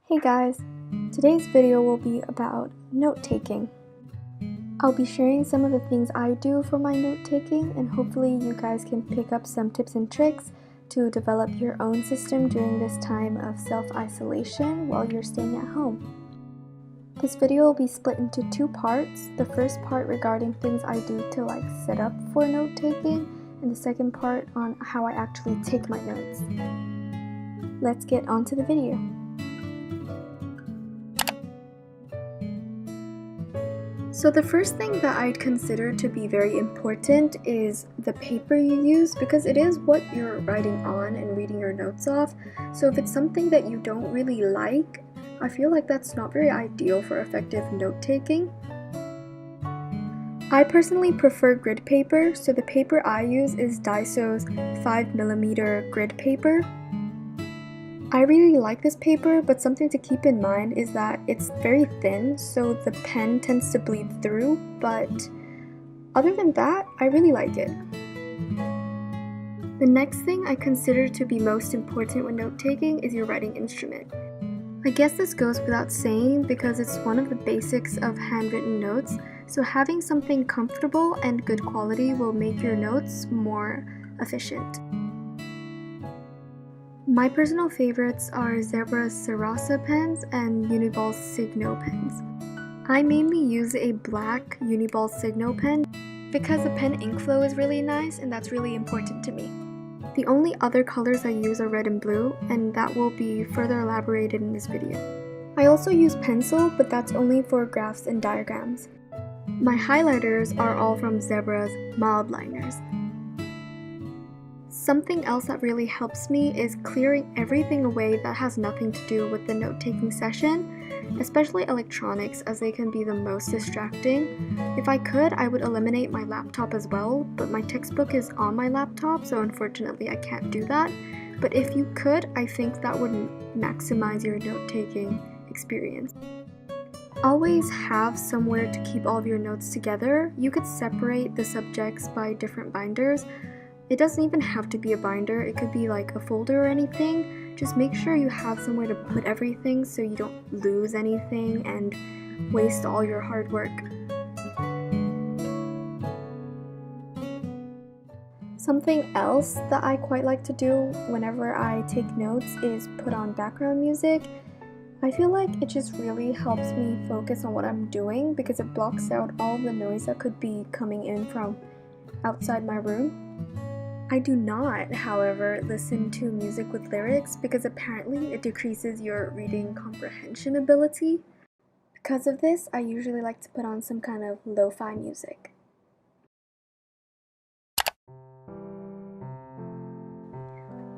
Hey guys, today's video will be about note-taking. I'll be sharing some of the things I do for my note-taking, and hopefully you guys can pick up some tips and tricks to develop your own system during this time of self-isolation while you're staying at home. This video will be split into two parts, the first part regarding things I do to set up for note-taking, and the second part on how I actually take my notes. Let's get on to the video. So the first thing that I'd consider to be very important is the paper you use, because it is what you're writing on and reading your notes off. So if it's something that you don't really like, I feel like that's not very ideal for effective note-taking. I personally prefer grid paper, so the paper I use is Daiso's 5mm grid paper. I really like this paper, but something to keep in mind is that it's very thin, so the pen tends to bleed through, but other than that, I really like it. The next thing I consider to be most important when note-taking is your writing instrument. I guess this goes without saying because it's one of the basics of handwritten notes, so having something comfortable and good quality will make your notes more efficient. My personal favorites are Zebra's Sarasa pens and Uniball's Signo pens. I mainly use a black Uniball Signo pen because the pen ink flow is really nice and that's really important to me. The only other colors I use are red and blue, and that will be further elaborated in this video. I also use pencil, but that's only for graphs and diagrams. My highlighters are all from Zebra's mild liners. Something else that really helps me is clearing everything away that has nothing to do with the note-taking session, especially electronics, as they can be the most distracting. If I could, I would eliminate my laptop as well, but my textbook is on my laptop, so unfortunately I can't do that. But if you could, I think that would maximize your note-taking experience. Always have somewhere to keep all of your notes together. You could separate the subjects by different binders. It doesn't even have to be a binder, it could be like a folder or anything. Just make sure you have somewhere to put everything so you don't lose anything and waste all your hard work. Something else that I quite like to do whenever I take notes is put on background music. I feel like it just really helps me focus on what I'm doing because it blocks out all the noise that could be coming in from outside my room. I do not, however, listen to music with lyrics because apparently it decreases your reading comprehension ability. Because of this, I usually like to put on some kind of lo-fi music.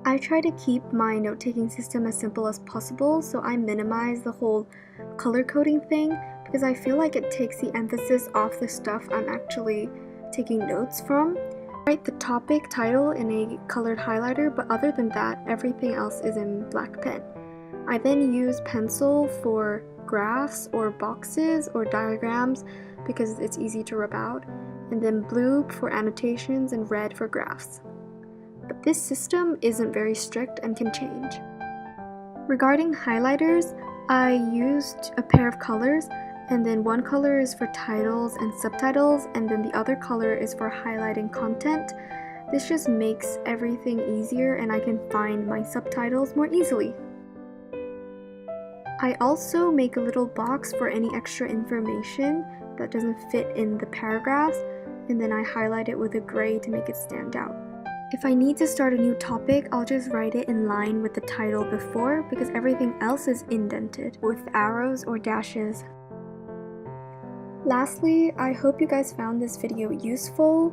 I try to keep my note-taking system as simple as possible, so I minimize the whole color coding thing because I feel like it takes the emphasis off the stuff I'm actually taking notes from. Write the topic title in a colored highlighter, but other than that, everything else is in black pen. I then use pencil for graphs or boxes or diagrams because it's easy to rub out, and then blue for annotations and red for graphs. But this system isn't very strict and can change. Regarding highlighters, I used a pair of colors, and then one color is for titles and subtitles, and then the other color is for highlighting content. This just makes everything easier and I can find my subtitles more easily. I also make a little box for any extra information that doesn't fit in the paragraphs, and then I highlight it with a gray to make it stand out. If I need to start a new topic, I'll just write it in line with the title before because everything else is indented with arrows or dashes. Lastly, I hope you guys found this video useful,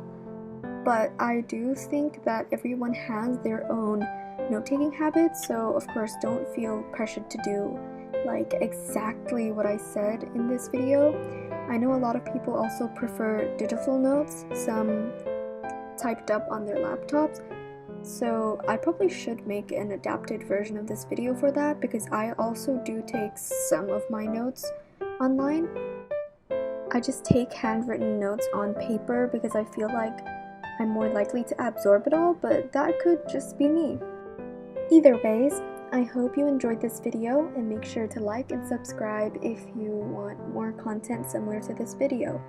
but I do think that everyone has their own note-taking habits, so of course don't feel pressured to do exactly what I said in this video. I know a lot of people also prefer digital notes, some typed up on their laptops, so I probably should make an adapted version of this video for that because I also do take some of my notes online. I just take handwritten notes on paper because I feel like I'm more likely to absorb it all, but that could just be me. Either ways, I hope you enjoyed this video, and make sure to like and subscribe if you want more content similar to this video.